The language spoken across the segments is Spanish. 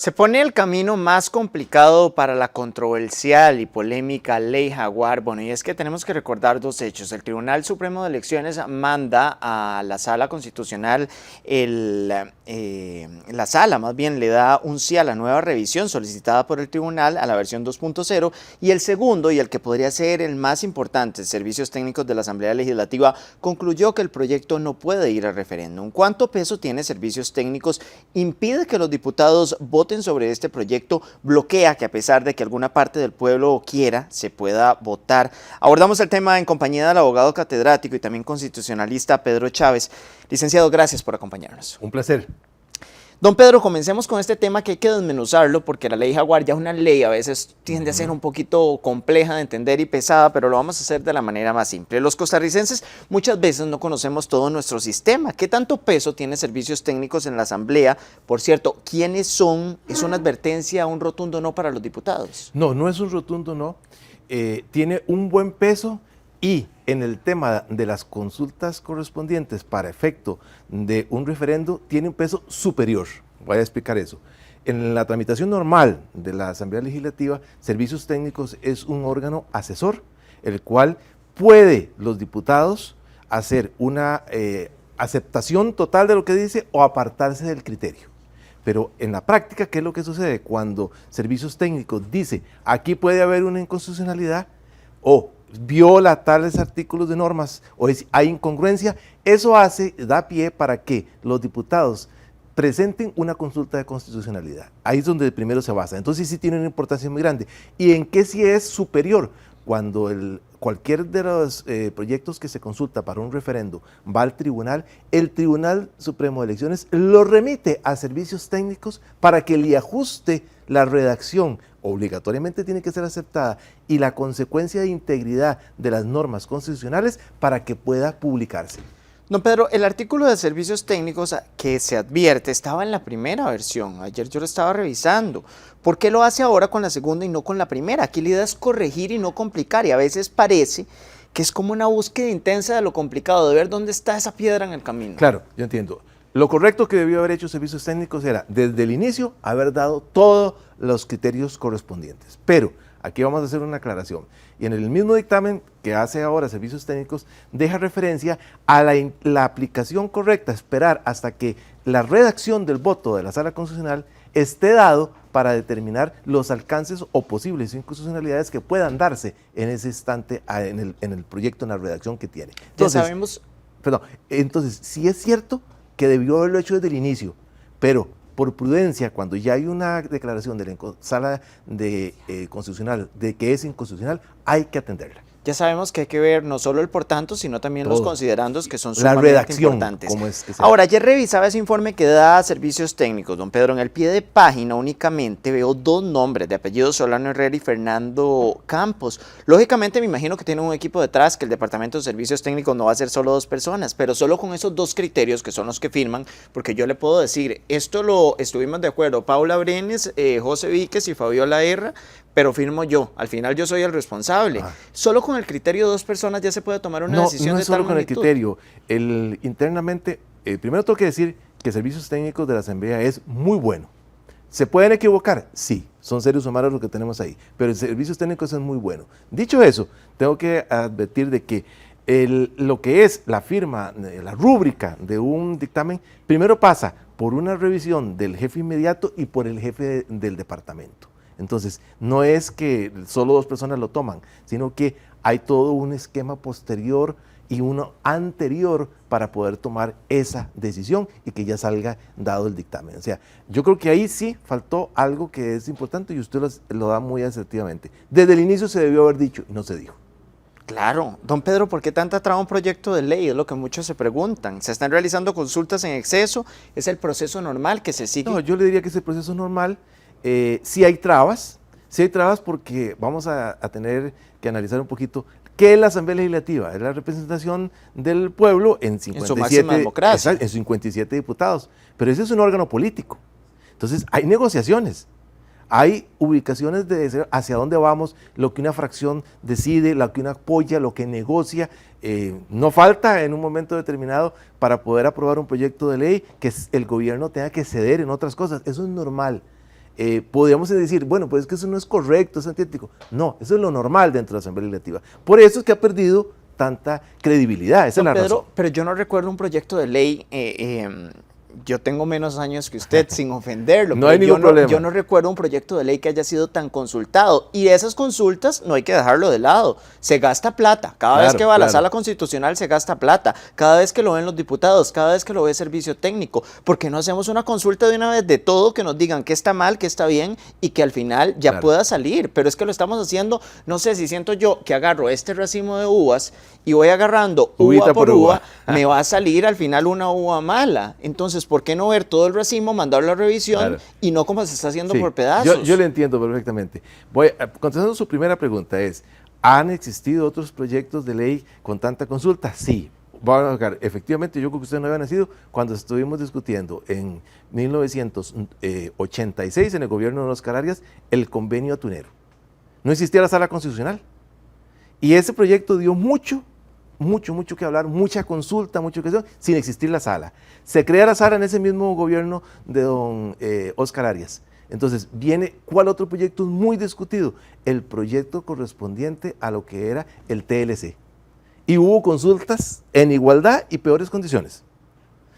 Se pone el camino más complicado para la controversial y polémica Ley Jaguar. Bueno, y es que tenemos que recordar dos hechos. El Tribunal Supremo de Elecciones manda a la Sala Constitucional, la Sala más bien le da un sí a la nueva revisión solicitada por el Tribunal a la versión 2.0, y el segundo, y el que podría ser el más importante, Servicios Técnicos de la Asamblea Legislativa, concluyó que el proyecto no puede ir a referéndum. ¿Cuánto peso tiene Servicios Técnicos? ¿Impide que los diputados voten sobre este proyecto? ¿Bloquea que a pesar de que alguna parte del pueblo quiera, se pueda votar? Abordamos el tema en compañía del abogado catedrático y también constitucionalista Pedro Chávez. Licenciado, gracias por acompañarnos. Un placer. Don Pedro, comencemos con este tema que hay que desmenuzarlo porque la Ley Jaguar ya es una ley, a veces tiende a ser un poquito compleja de entender y pesada, pero lo vamos a hacer de la manera más simple. Los costarricenses muchas veces no conocemos todo nuestro sistema. ¿Qué tanto peso tiene Servicios Técnicos en la Asamblea? Por cierto, ¿quiénes son? ¿Es una advertencia, un rotundo no para los diputados? No, no es un rotundo no. Tiene un buen peso. Y en el tema de las consultas correspondientes para efecto de un referendo, tiene un peso superior. Voy a explicar eso. En la tramitación normal de la Asamblea Legislativa, Servicios Técnicos es un órgano asesor, el cual puede los diputados hacer una aceptación total de lo que dice o apartarse del criterio. Pero en la práctica, ¿qué es lo que sucede? Cuando Servicios Técnicos dice, aquí puede haber una inconstitucionalidad o viola tales artículos de normas o hay incongruencia, eso da pie para que los diputados presenten una consulta de constitucionalidad. Ahí es donde primero se basa. Entonces sí tiene una importancia muy grande. ¿Y en qué sí es superior? Cuando cualquier de los proyectos que se consulta para un referendo va al tribunal, el Tribunal Supremo de Elecciones lo remite a Servicios Técnicos para que le ajuste la redacción, obligatoriamente tiene que ser aceptada, y la consecuencia de integridad de las normas constitucionales para que pueda publicarse. Don Pedro, el artículo de Servicios Técnicos que se advierte estaba en la primera versión. Ayer yo lo estaba revisando. ¿Por qué lo hace ahora con la segunda y no con la primera? Aquí la idea es corregir y no complicar, y a veces parece que es como una búsqueda intensa de lo complicado, de ver dónde está esa piedra en el camino. Claro, yo entiendo. Lo correcto que debió haber hecho Servicios Técnicos era, desde el inicio, haber dado todos los criterios correspondientes. Pero aquí vamos a hacer una aclaración. Y en el mismo dictamen que hace ahora Servicios Técnicos, deja referencia a la aplicación correcta, esperar hasta que la redacción del voto de la Sala Constitucional esté dado para determinar los alcances o posibles inconstitucionalidades que puedan darse en ese instante en el proyecto, en la redacción que tiene. Entonces, ya sabemos. Entonces, sí es cierto que debió haberlo hecho desde el inicio, pero por prudencia, cuando ya hay una declaración de la Sala Constitucional de que es inconstitucional, hay que atenderla. Ya sabemos que hay que ver no solo el por tanto, sino también todo. Los considerandos, que son la sumamente redacción, importantes. ¿cómo es que sea? Ahora, ayer revisaba ese informe que da Servicios Técnicos, don Pedro. En el pie de página únicamente veo dos nombres de apellido: Solano Herrera y Fernando Campos. Lógicamente me imagino que tienen un equipo detrás, que el Departamento de Servicios Técnicos no va a ser solo dos personas, pero solo con esos dos criterios que son los que firman, porque yo le puedo decir, esto lo estuvimos de acuerdo, Paula Brenes, José Víquez y Fabiola Herra, pero firmo yo, al final yo soy el responsable. Solo con el criterio de dos personas ya se puede tomar una decisión de tal magnitud. No es solo con el criterio. Internamente, primero tengo que decir que Servicios Técnicos de la Asamblea es muy bueno. ¿Se pueden equivocar? Sí, son seres humanos los que tenemos ahí, pero el Servicios Técnicos es muy bueno. Dicho eso, tengo que advertir de que lo que es la firma, la rúbrica de un dictamen, primero pasa por una revisión del jefe inmediato y por el jefe del departamento. Entonces, no es que solo dos personas lo toman, sino que hay todo un esquema posterior y uno anterior para poder tomar esa decisión y que ya salga dado el dictamen. O sea, yo creo que ahí sí faltó algo que es importante y usted lo da muy asertivamente. Desde el inicio se debió haber dicho y no se dijo. Claro. Don Pedro, ¿por qué tanta traba un proyecto de ley? Es lo que muchos se preguntan. ¿Se están realizando consultas en exceso? ¿Es el proceso normal que se sigue? No, yo le diría que es el proceso normal. Sí hay trabas porque vamos a tener que analizar un poquito qué es la Asamblea Legislativa. Es la representación del pueblo en 57 diputados, pero ese es un órgano político. Entonces hay negociaciones, hay ubicaciones de hacia dónde vamos, lo que una fracción decide, lo que una apoya, lo que negocia. No falta en un momento determinado para poder aprobar un proyecto de ley que el gobierno tenga que ceder en otras cosas. Eso es normal. podríamos decir, bueno, pues es que eso no es correcto, es antiético. No, eso es lo normal dentro de la Asamblea Legislativa. Por eso es que ha perdido tanta credibilidad, esa es la razón. Pero yo no recuerdo un proyecto de ley, yo tengo menos años que usted, sin ofenderlo, No hay ningún problema. Yo no recuerdo un proyecto de ley que haya sido tan consultado, y esas consultas no hay que dejarlo de lado, se gasta plata, cada vez que va a la sala constitucional se gasta plata, cada vez que lo ven los diputados, cada vez que lo ve servicio técnico. ¿Por qué no hacemos una consulta de una vez de todo, que nos digan qué está mal, qué está bien, y que al final ya pueda salir? Pero es que lo estamos haciendo, no sé si siento yo que agarro este racimo de uvas y voy agarrando uva por uva, me va a salir al final una uva mala. Entonces, ¿por qué no ver todo el racimo, mandarlo a revisión y no como se está haciendo por pedazos? Yo le entiendo perfectamente. Contestando su primera pregunta es, ¿han existido otros proyectos de ley con tanta consulta? Sí. Vamos a tocar. Efectivamente, yo creo que usted no había nacido cuando estuvimos discutiendo en 1986 en el gobierno de Óscar Arias el convenio atunero. No existía la sala constitucional. Y ese proyecto dio mucho que hablar, mucha consulta, mucho que hacer, sin existir la sala. Se crea la sala en ese mismo gobierno de don Óscar Arias. Entonces, ¿cuál otro proyecto muy discutido? El proyecto correspondiente a lo que era el TLC. Y hubo consultas en igualdad y peores condiciones.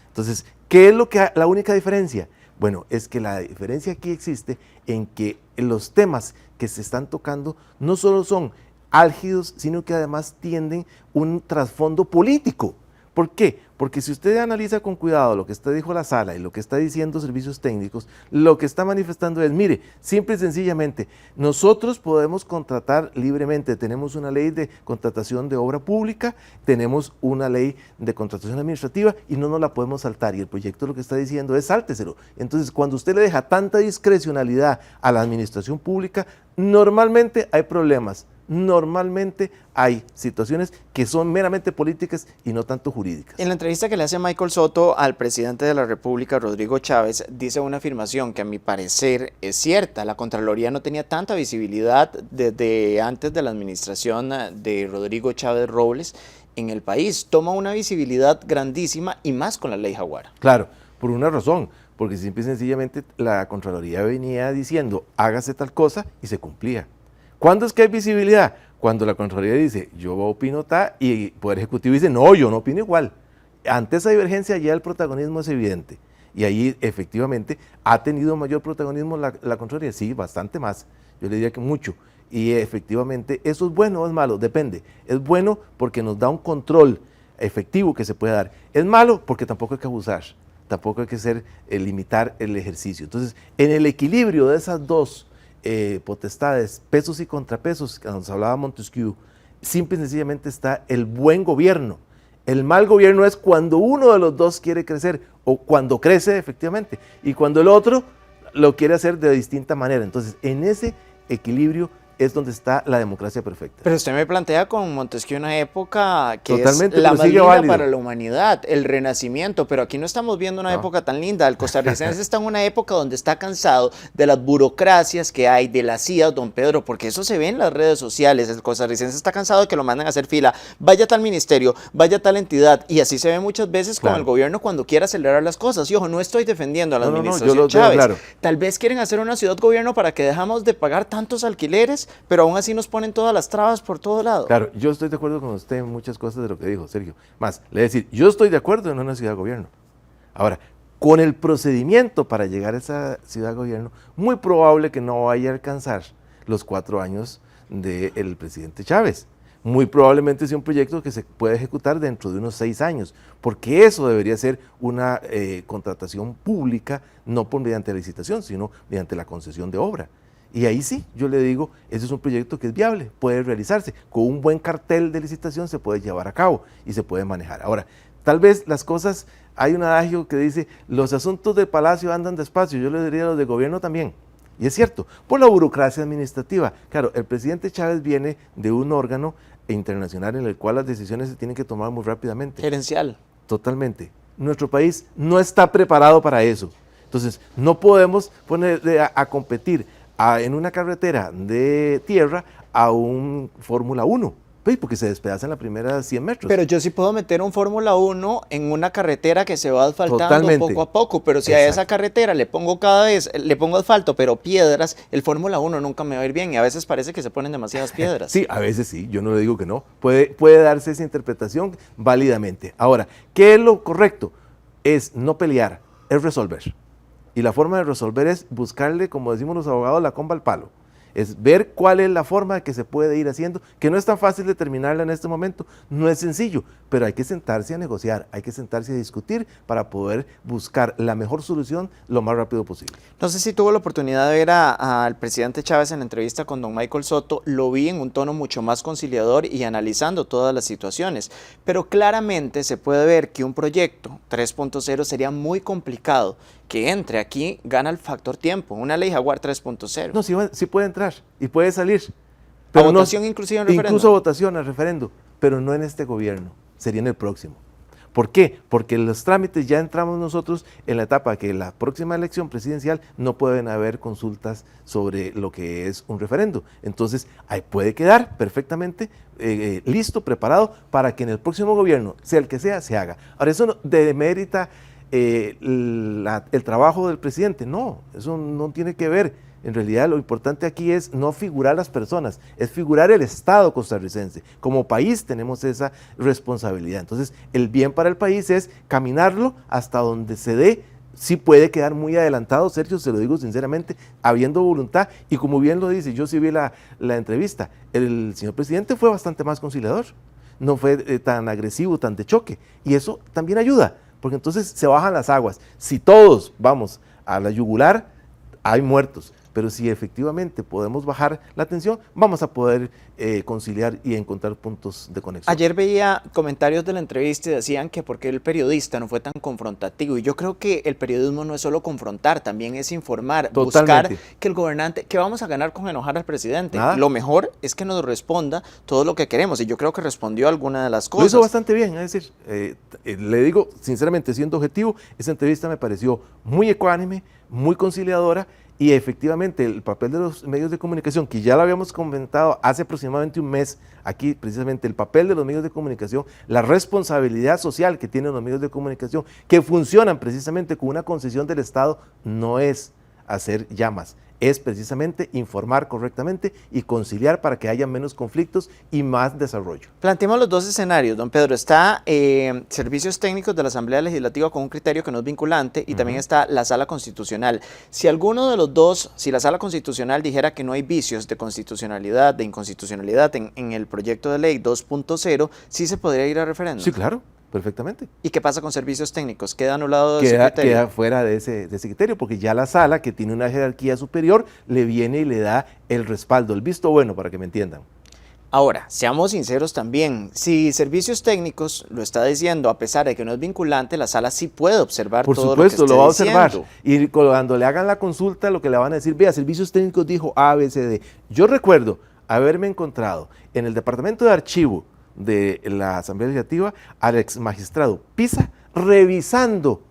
Entonces, ¿qué es la única diferencia? Bueno, es que la diferencia aquí existe en que los temas que se están tocando no solo son álgidos, sino que además tienden un trasfondo político. ¿Por qué? Porque si usted analiza con cuidado lo que usted dijo la sala y lo que está diciendo servicios técnicos, lo que está manifestando es, mire, simple y sencillamente, nosotros podemos contratar libremente, tenemos una ley de contratación de obra pública, tenemos una ley de contratación administrativa y no nos la podemos saltar, y el proyecto lo que está diciendo es sálteselo. Entonces, cuando usted le deja tanta discrecionalidad a la administración pública, normalmente hay problemas. Normalmente hay situaciones que son meramente políticas y no tanto jurídicas. En la entrevista que le hace Michael Soto al presidente de la República, Rodrigo Chávez, dice una afirmación que a mi parecer es cierta. La Contraloría no tenía tanta visibilidad desde antes de la administración de Rodrigo Chávez Robles en el país. Toma una visibilidad grandísima y más con la ley Jaguar. Claro, por una razón, porque simple y sencillamente la Contraloría venía diciendo hágase tal cosa y se cumplía. ¿Cuándo es que hay visibilidad? Cuando la Contraloría dice, yo opino tal, y el Poder Ejecutivo dice, no, yo no opino igual. Ante esa divergencia ya el protagonismo es evidente. Y ahí efectivamente ha tenido mayor protagonismo la Contraloría, sí, bastante más. Yo le diría que mucho. Y efectivamente, ¿eso es bueno o es malo? Depende. Es bueno porque nos da un control efectivo que se puede dar. Es malo porque tampoco hay que abusar, tampoco hay que limitar el ejercicio. Entonces, en el equilibrio de esas dos potestades, pesos y contrapesos, que nos hablaba Montesquieu, simple y sencillamente está el buen gobierno. El mal gobierno es cuando uno de los dos quiere crecer, o cuando crece efectivamente, y cuando el otro lo quiere hacer de distinta manera. Entonces, en ese equilibrio es donde está la democracia perfecta. Pero usted me plantea con Montesquieu una época que totalmente, es la más linda para la humanidad, el renacimiento, pero aquí no estamos viendo una época tan linda. El costarricense está en una época donde está cansado de las burocracias que hay, de las CIA, don Pedro, porque eso se ve en las redes sociales. El costarricense está cansado de que lo manden a hacer fila, vaya a tal ministerio, vaya a tal entidad, y así se ve muchas veces con el gobierno cuando quiere acelerar las cosas. Y ojo, no estoy defendiendo a la administración Chávez. Claro. Tal vez quieren hacer una ciudad gobierno para que dejamos de pagar tantos alquileres, pero aún así nos ponen todas las trabas por todo lado. Claro, yo estoy de acuerdo con usted en muchas cosas de lo que dijo Sergio. Más, le voy a decir, yo estoy de acuerdo en una ciudad gobierno. Ahora, con el procedimiento para llegar a esa ciudad gobierno, muy probable que no vaya a alcanzar los 4 años del presidente Chávez. Muy probablemente sea un proyecto que se puede ejecutar dentro de unos 6 años, porque eso debería ser una contratación pública, no por mediante licitación, sino mediante la concesión de obra. Y ahí sí, yo le digo, ese es un proyecto que es viable, puede realizarse, con un buen cartel de licitación se puede llevar a cabo y se puede manejar. Ahora, tal vez las cosas, hay un adagio que dice, los asuntos del palacio andan despacio, yo le diría los de gobierno también. Y es cierto, por la burocracia administrativa. Claro, el presidente Chávez viene de un órgano internacional en el cual las decisiones se tienen que tomar muy rápidamente. Gerencial. Totalmente. Nuestro país no está preparado para eso. Entonces, no podemos poner a competir en una carretera de tierra a un Fórmula 1. Pues porque se despedazan la primera 100 metros. Pero yo sí puedo meter un Fórmula 1 en una carretera que se va asfaltando Totalmente. poco a poco, pero si a esa carretera le pongo le pongo asfalto, pero piedras, el Fórmula 1 nunca me va a ir bien y a veces parece que se ponen demasiadas piedras. Sí, a veces sí, yo no le digo que no. Puede darse esa interpretación válidamente. Ahora, ¿qué es lo correcto? Es no pelear, es resolver. Y la forma de resolver es buscarle, como decimos los abogados, la comba al palo. Es ver cuál es la forma que se puede ir haciendo, que no es tan fácil determinarla en este momento, no es sencillo, pero hay que sentarse a negociar, hay que sentarse a discutir para poder buscar la mejor solución lo más rápido posible. No sé si tuvo la oportunidad de ver al presidente Chávez en la entrevista con don Michael Soto, lo vi en un tono mucho más conciliador y analizando todas las situaciones, pero claramente se puede ver que un proyecto 3.0 sería muy complicado que entre aquí, gana el factor tiempo, una ley Jaguar 3.0. No, sí puede entrar y puede salir. Pero a votación inclusive en referendo. Incluso a votación al referendo, pero no en este gobierno, sería en el próximo. ¿Por qué? Porque los trámites ya entramos nosotros en la etapa que la próxima elección presidencial no pueden haber consultas sobre lo que es un referendo. Entonces, ahí puede quedar perfectamente listo, preparado para que en el próximo gobierno, sea el que sea, se haga. Ahora, eso no demerita el trabajo del presidente, no, eso no tiene que ver. En realidad lo importante aquí es no figurar las personas, es figurar el Estado costarricense. Como país tenemos esa responsabilidad. Entonces, el bien para el país es caminarlo hasta donde se dé. Sí puede quedar muy adelantado, Sergio, se lo digo sinceramente, habiendo voluntad. Y como bien lo dice, yo sí vi la entrevista, el señor presidente fue bastante más conciliador, no fue tan agresivo, tan de choque. Y eso también ayuda, porque entonces se bajan las aguas. Si todos vamos a la yugular, hay muertos. Pero si efectivamente podemos bajar la tensión, vamos a poder conciliar y encontrar puntos de conexión. Ayer veía comentarios de la entrevista y decían que por qué el periodista no fue tan confrontativo. Y yo creo que el periodismo no es solo confrontar, también es informar, Totalmente. buscar que el gobernante, ¿qué vamos a ganar con enojar al presidente? Nada. Lo mejor es que nos responda todo lo que queremos. Y yo creo que respondió alguna de las cosas. Lo hizo bastante bien, es decir, le digo sinceramente, siendo objetivo, esa entrevista me pareció muy ecuánime, muy conciliadora. Y efectivamente el papel de los medios de comunicación, que ya lo habíamos comentado hace aproximadamente un mes, aquí precisamente el papel de los medios de comunicación, la responsabilidad social que tienen los medios de comunicación, que funcionan precisamente con una concesión del Estado, no es hacer llamas, es precisamente informar correctamente y conciliar para que haya menos conflictos y más desarrollo. Planteemos los dos escenarios, don Pedro. Está servicios técnicos de la Asamblea Legislativa con un criterio que no es vinculante y también está la Sala Constitucional. Si alguno de los dos, si la Sala Constitucional dijera que no hay vicios de constitucionalidad, de inconstitucionalidad en el proyecto de ley 2.0, ¿sí se podría ir a referéndum? Sí, claro. Perfectamente. ¿Y qué pasa con servicios técnicos? ¿Queda anulado ese criterio? Queda fuera de ese criterio, porque ya la sala, que tiene una jerarquía superior, le viene y le da el respaldo, el visto bueno, para que me entiendan. Ahora, seamos sinceros también, si servicios técnicos lo está diciendo, a pesar de que no es vinculante, la sala sí puede observar todo lo que esté diciendo. Por supuesto, lo va a observar. Y cuando le hagan la consulta, lo que le van a decir, vea, servicios técnicos dijo A, B, C, D. Yo recuerdo haberme encontrado en el departamento de archivo de la Asamblea Legislativa al ex magistrado Pisa revisando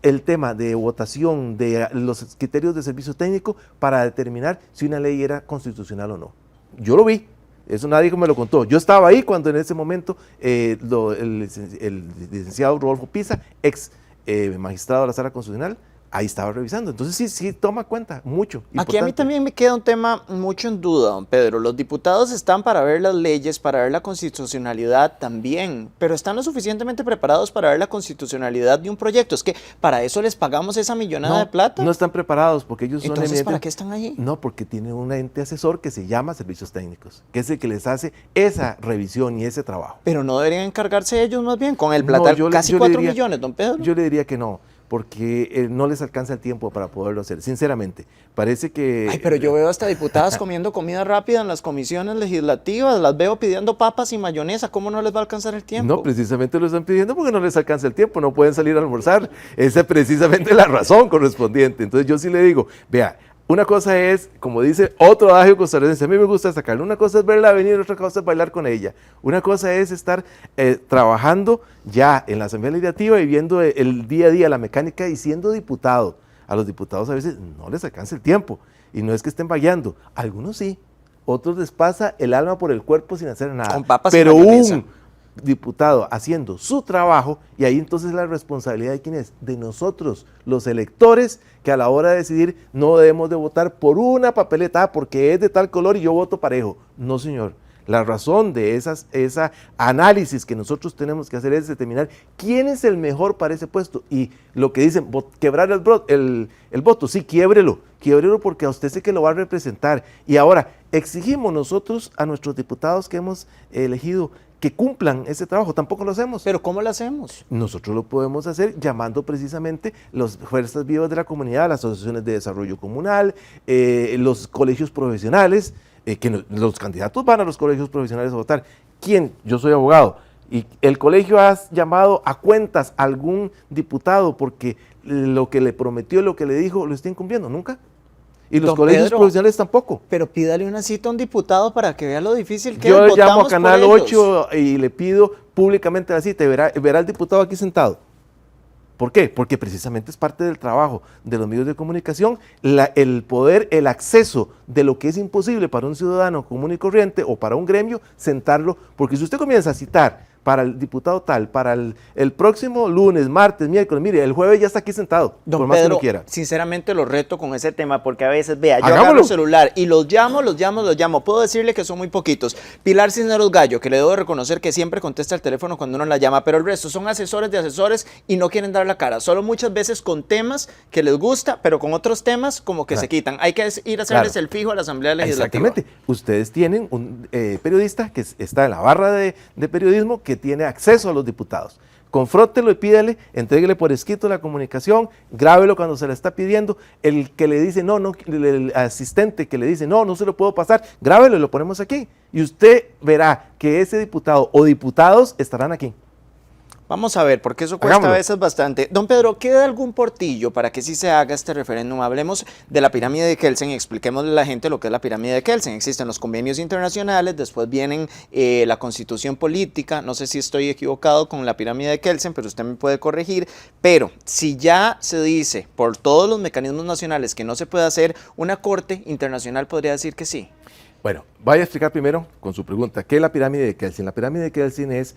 el tema de votación de los criterios de servicio técnico para determinar si una ley era constitucional o no. Yo lo vi, eso nadie me lo contó. Yo estaba ahí cuando en ese momento el licenciado Rodolfo Pisa, ex magistrado de la Sala Constitucional, ahí estaba revisando. Entonces sí toma cuenta, mucho. Aquí a mí también me queda un tema mucho en duda, don Pedro. Los diputados están para ver las leyes, para ver la constitucionalidad también, pero ¿están lo suficientemente preparados para ver la constitucionalidad de un proyecto? Es que para eso les pagamos esa millonada de plata. No están preparados porque ellos son... Entonces, ¿para qué están allí? No, porque tienen un ente asesor que se llama Servicios Técnicos, que es el que les hace esa revisión y ese trabajo. Pero no deberían encargarse ellos más bien con el platal, casi 4 millones, don Pedro. Yo le diría que no, porque no les alcanza el tiempo para poderlo hacer, sinceramente. Parece que... Ay, pero yo veo hasta diputadas comiendo comida rápida en las comisiones legislativas, las veo pidiendo papas y mayonesa, ¿cómo no les va a alcanzar el tiempo? No, precisamente lo están pidiendo porque no les alcanza el tiempo, no pueden salir a almorzar. Esa es precisamente la razón correspondiente. Entonces yo sí le digo, vea, una cosa es, como dice otro adagio costarricense, a mí me gusta sacarlo, una cosa es verla venir, otra cosa es bailar con ella. Una cosa es estar trabajando ya en la Asamblea Legislativa y viendo el día a día, la mecánica y siendo diputado. A los diputados a veces no les alcanza el tiempo y no es que estén vagueando, algunos sí, otros les pasa el alma por el cuerpo sin hacer nada. Con papas pero y mayonesa. un diputado haciendo su trabajo, y ahí entonces la responsabilidad de quién es, de nosotros, los electores, que a la hora de decidir no debemos de votar por una papeleta porque es de tal color y yo voto parejo. No, señor. La razón de esa análisis que nosotros tenemos que hacer es determinar quién es el mejor para ese puesto. Y lo que dicen, quebrar el voto, sí, quiebrelo porque a usted sé que lo va a representar. Y ahora, exigimos nosotros a nuestros diputados que hemos elegido que cumplan ese trabajo, tampoco lo hacemos. ¿Pero cómo lo hacemos? Nosotros lo podemos hacer llamando precisamente las fuerzas vivas de la comunidad, las asociaciones de desarrollo comunal, los colegios profesionales, los candidatos van a los colegios profesionales a votar. ¿Quién? Yo soy abogado. Y el colegio ha llamado a cuentas a algún diputado porque lo que le prometió, lo que le dijo, lo está incumpliendo. Nunca. Y los colegios profesionales tampoco. Pero pídale una cita a un diputado para que vea lo difícil que Yo es. le llamo a Canal 8 y le pido públicamente la cita. Verá el diputado aquí sentado. ¿Por qué? Porque precisamente es parte del trabajo de los medios de comunicación, el poder, el acceso de lo que es imposible para un ciudadano común y corriente o para un gremio, sentarlo, porque si usted comienza a citar para el diputado tal, para el próximo lunes, martes, miércoles, mire, el jueves ya está aquí sentado, Don por más Pedro, que lo quiera. Sinceramente lo reto con ese tema, porque a veces, vea, yo Hagámoslo. agarro el celular y los llamo, puedo decirle que son muy poquitos. Pilar Cisneros Gallo, que le debo reconocer que siempre contesta el teléfono cuando uno la llama, pero el resto son asesores de asesores y no quieren dar la cara, solo muchas veces con temas que les gusta, pero con otros temas como que se quitan. Hay que ir a hacerles el fijo a la Asamblea Legislativa. Exactamente. Ustedes tienen un periodista que está en la barra de periodismo que tiene acceso a los diputados. Confróntelo y pídele, entréguele por escrito la comunicación, grábelo cuando se le está pidiendo. El que le dice no, el asistente que le dice no se lo puedo pasar, grábelo y lo ponemos aquí. Y usted verá que ese diputado o diputados estarán aquí. Vamos a ver, porque eso cuesta Hagámoslo. a veces bastante. Don Pedro, ¿queda algún portillo para que sí se haga este referéndum? Hablemos de la pirámide de Kelsen y expliquémosle a la gente lo que es la pirámide de Kelsen. Existen los convenios internacionales, después vienen la constitución política. No sé si estoy equivocado con la pirámide de Kelsen, pero usted me puede corregir. Pero si ya se dice por todos los mecanismos nacionales que no se puede hacer, una corte internacional podría decir que sí. Bueno, voy a explicar primero con su pregunta, ¿qué es la pirámide de Kelsen? La pirámide de Kelsen es,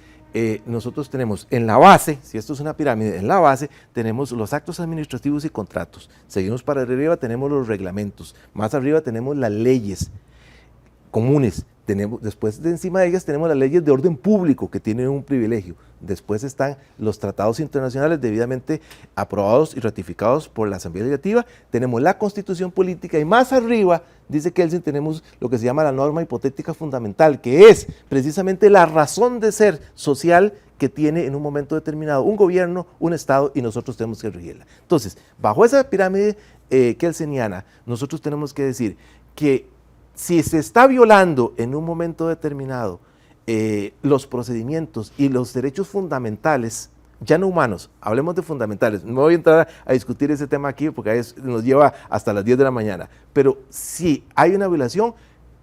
nosotros tenemos en la base, si esto es una pirámide, en la base tenemos los actos administrativos y contratos, seguimos para arriba, tenemos los reglamentos, más arriba tenemos las leyes comunes, después de encima de ellas tenemos las leyes de orden público que tienen un privilegio, después están los tratados internacionales debidamente aprobados y ratificados por la Asamblea Legislativa, tenemos la Constitución Política y más arriba, dice Kelsen, tenemos lo que se llama la norma hipotética fundamental, que es precisamente la razón de ser social que tiene en un momento determinado un gobierno, un Estado, y nosotros tenemos que regirla. Entonces, bajo esa pirámide kelseniana, nosotros tenemos que decir que si se está violando en un momento determinado los procedimientos y los derechos fundamentales, ya no humanos, hablemos de fundamentales, no voy a entrar a discutir ese tema aquí porque nos lleva hasta las 10 de la mañana, pero si hay una violación,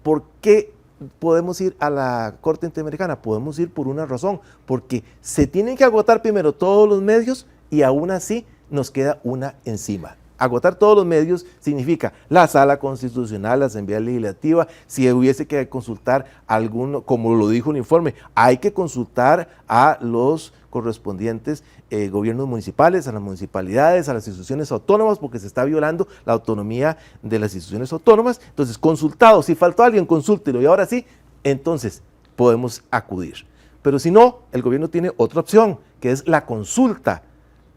¿por qué podemos ir a la Corte Interamericana? Podemos ir por una razón, porque se tienen que agotar primero todos los medios y aún así nos queda una encima. Agotar todos los medios significa la Sala Constitucional, la Asamblea Legislativa, si hubiese que consultar alguno, como lo dijo el informe, hay que consultar a los correspondientes gobiernos municipales, a las municipalidades, a las instituciones autónomas, porque se está violando la autonomía de las instituciones autónomas. Entonces, consultado, si faltó alguien, consúltelo, y ahora sí, entonces podemos acudir. Pero si no, el gobierno tiene otra opción, que es la consulta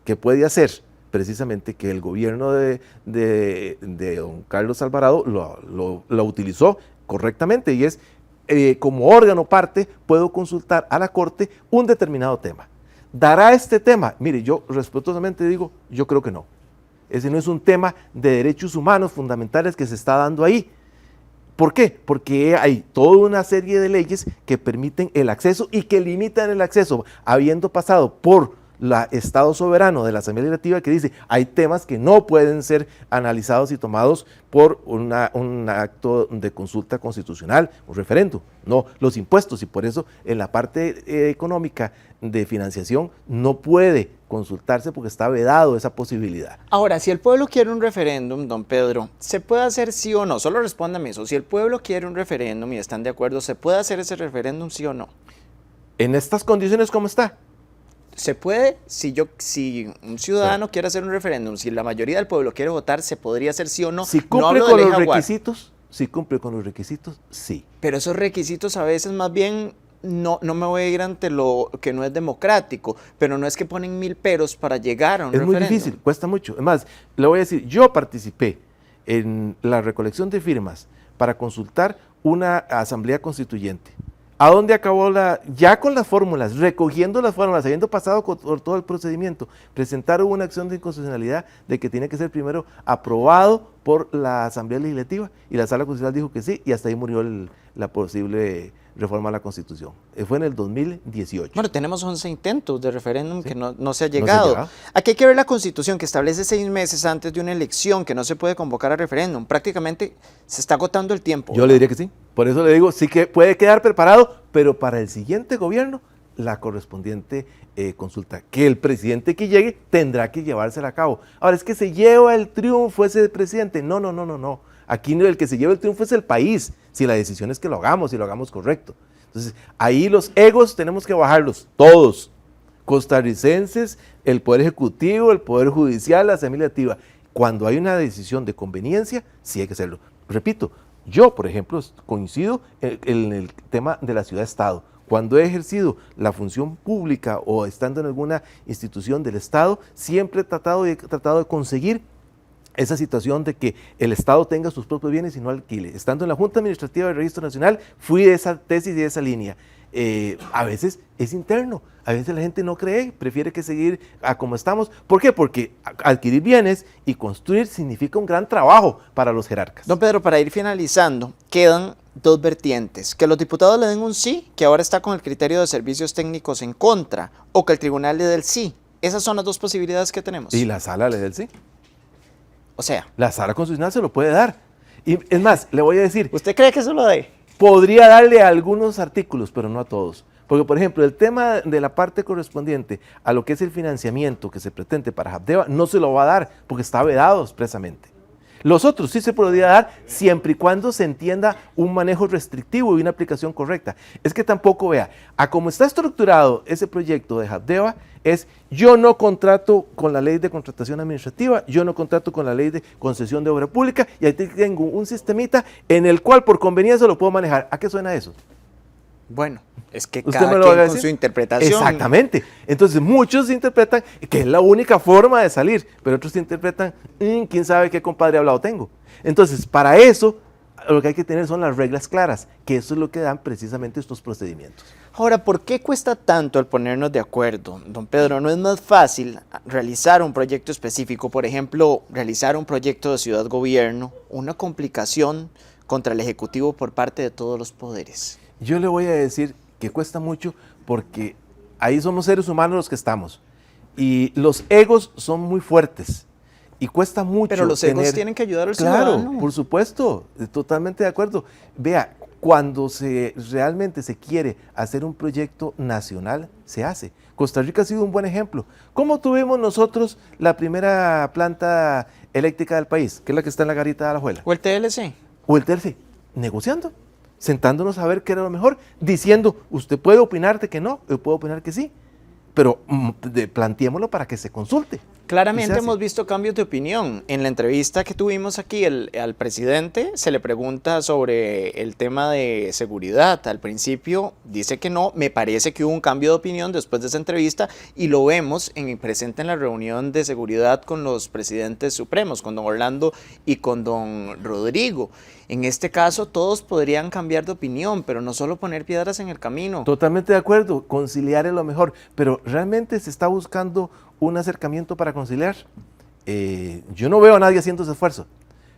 que puede hacer precisamente que el gobierno de don Carlos Alvarado lo utilizó correctamente, y es como órgano parte puedo consultar a la Corte un determinado tema. ¿Dará este tema? Mire, yo respetuosamente digo, yo creo que no. Ese no es un tema de derechos humanos fundamentales que se está dando ahí. ¿Por qué? Porque hay toda una serie de leyes que permiten el acceso y que limitan el acceso, habiendo pasado por Estado soberano de la Asamblea Legislativa que dice hay temas que no pueden ser analizados y tomados por un acto de consulta constitucional, un referendo, no los impuestos, y por eso en la parte económica de financiación no puede consultarse porque está vedado esa posibilidad. Ahora, si el pueblo quiere un referéndum, don Pedro, ¿se puede hacer sí o no? Solo respóndame eso. Si el pueblo quiere un referéndum y están de acuerdo, ¿se puede hacer ese referéndum sí o no? En estas condiciones, ¿cómo está? Se puede, si un ciudadano quiere hacer un referéndum, si la mayoría del pueblo quiere votar, ¿se podría hacer sí o no? Si No cumple hablo con de ley los jaguar, requisitos, si cumple con los requisitos, sí. pero esos requisitos a veces más bien no me voy a ir ante lo que no es democrático, pero no es que ponen 1000 peros para llegar a un referéndum. Es muy difícil, cuesta mucho. Además, le voy a decir, yo participé en la recolección de firmas para consultar una asamblea constituyente. ¿A dónde acabó ya con las fórmulas, recogiendo las fórmulas, habiendo pasado por todo el procedimiento, presentaron una acción de inconstitucionalidad de que tiene que ser primero aprobado por la Asamblea Legislativa y la Sala Constitucional dijo que sí y hasta ahí murió la posible reforma a la Constitución. Fue en el 2018. Bueno, tenemos 11 intentos de referéndum ¿Sí? que no se ha No se ha llegado. llegado. Aquí hay que ver la Constitución que establece 6 meses antes de una elección que no se puede convocar a referéndum. Prácticamente se está agotando el tiempo. Yo le diría que sí. Por eso le digo, sí que puede quedar preparado, pero para el siguiente gobierno, la correspondiente consulta, que el presidente que llegue tendrá que llevársela a cabo. Ahora, es que se lleva el triunfo ese presidente. No. Aquí el que se lleva el triunfo es el país, si la decisión es que lo hagamos y lo hagamos correcto. Entonces, ahí los egos tenemos que bajarlos, todos, costarricenses, el Poder Ejecutivo, el Poder Judicial, la Asamblea Legislativa. Cuando hay una decisión de conveniencia, sí hay que hacerlo. Repito, yo, por ejemplo, coincido en el tema de la ciudad-estado. Cuando he ejercido la función pública o estando en alguna institución del Estado, siempre he tratado de conseguir esa situación de que el Estado tenga sus propios bienes y no alquile. Estando en la Junta Administrativa del Registro Nacional, fui de esa tesis y de esa línea. A veces es interno, a veces la gente no cree, prefiere que seguir a como estamos. ¿Por qué? Porque adquirir bienes y construir significa un gran trabajo para los jerarcas. Don Pedro, para ir finalizando, quedan dos vertientes. Que los diputados le den un sí, que ahora está con el criterio de servicios técnicos en contra, o que el tribunal le dé el sí. Esas son las dos posibilidades que tenemos. Y la sala le da el sí. O sea, La sala constitucional se lo puede dar. Y es más, le voy a decir, ¿usted cree que eso lo dé? podría darle a algunos artículos, pero no a todos. Porque, por ejemplo, el tema de la parte correspondiente a lo que es el financiamiento que se pretende para Habdeba no se lo va a dar porque está vedado expresamente. Los otros sí se podría dar siempre y cuando se entienda un manejo restrictivo y una aplicación correcta. Es que tampoco vea, a cómo está estructurado ese proyecto de Habdeba, es yo no contrato con la ley de contratación administrativa, yo no contrato con la ley de concesión de obra pública y ahí tengo un sistemita en el cual por conveniencia lo puedo manejar. ¿A qué suena eso? Bueno, es que ¿Usted cada me lo va a quien con decir? su interpretación. Exactamente. Entonces muchos interpretan que es la única forma de salir, pero otros interpretan, quién sabe qué compadre hablado tengo. Entonces, para eso, lo que hay que tener son las reglas claras, que eso es lo que dan precisamente estos procedimientos. Ahora, ¿por qué cuesta tanto el ponernos de acuerdo, don Pedro? ¿No es más fácil realizar un proyecto específico? Por ejemplo, realizar un proyecto de ciudad-gobierno, una complicación contra el Ejecutivo por parte de todos los poderes. Yo le voy a decir que cuesta mucho porque ahí somos seres humanos los que estamos y los egos son muy fuertes y cuesta mucho. Pero los egos tienen que ayudar al Claro, ciudadano. por supuesto, totalmente de acuerdo. Vea, cuando realmente se quiere hacer un proyecto nacional, se hace. Costa Rica ha sido un buen ejemplo. ¿Cómo tuvimos nosotros la primera planta eléctrica del país, que es la que está en la Garita de Alajuela? ¿O el TLC? O el TLC, negociando, sentándonos a ver qué era lo mejor, diciendo, usted puede opinar de que no, yo puedo opinar que sí, pero planteémoslo para que se consulte. Claramente hemos visto cambios de opinión. En la entrevista que tuvimos aquí al presidente se le pregunta sobre el tema de seguridad. Al principio dice que no, me parece que hubo un cambio de opinión después de esa entrevista y lo vemos presente en la reunión de seguridad con los presidentes supremos, con don Orlando y con don Rodrigo. En este caso todos podrían cambiar de opinión, pero no solo poner piedras en el camino. Totalmente de acuerdo, conciliar es lo mejor, pero realmente se está buscando un acercamiento para conciliar. Yo no veo a nadie haciendo ese esfuerzo,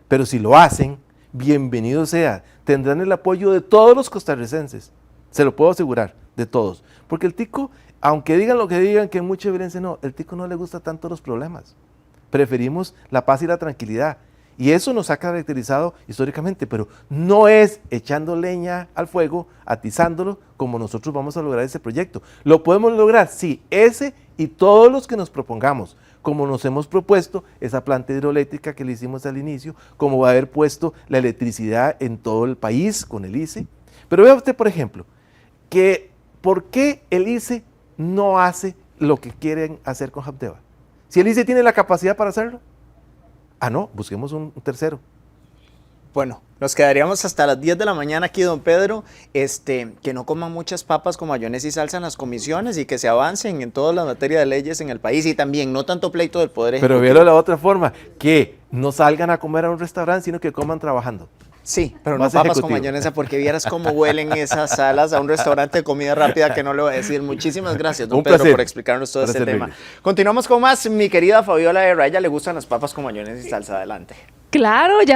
pero si lo hacen, bienvenido sea. Tendrán el apoyo de todos los costarricenses, se lo puedo asegurar, de todos. Porque el tico aunque digan lo que digan, que mucha violencia, no, el tico no le gusta tanto los problemas. Preferimos la paz y la tranquilidad. Y eso nos ha caracterizado históricamente, pero no es echando leña al fuego, atizándolo, como nosotros vamos a lograr ese proyecto. Lo podemos lograr, sí, ese y todos los que nos propongamos, como nos hemos propuesto esa planta hidroeléctrica que le hicimos al inicio, como va a haber puesto la electricidad en todo el país con el ICE. Pero vea usted, por ejemplo, que ¿por qué el ICE no hace lo que quieren hacer con Habdeba? Si el ICE tiene la capacidad para hacerlo. Ah, no, busquemos un tercero. Bueno, nos quedaríamos hasta las 10 de la mañana aquí, don Pedro, que no coman muchas papas con mayonesa y salsa en las comisiones y que se avancen en toda la materia de leyes en el país y también no tanto pleito del Poder Ejecutivo. Pero véalo de la otra forma, que no salgan a comer a un restaurante, sino que coman trabajando. Sí, pero no Más papas ejecutivo. con mayonesa porque vieras cómo huelen esas salas a un restaurante de comida rápida que no le voy a decir. Muchísimas gracias, don Un Pedro, placer. por explicarnos todo Para este tema. servirle. Continuamos con más. Mi querida Fabiola Herrera, ¿a ella le gustan las papas con mayonesa y salsa? Adelante. Claro, ya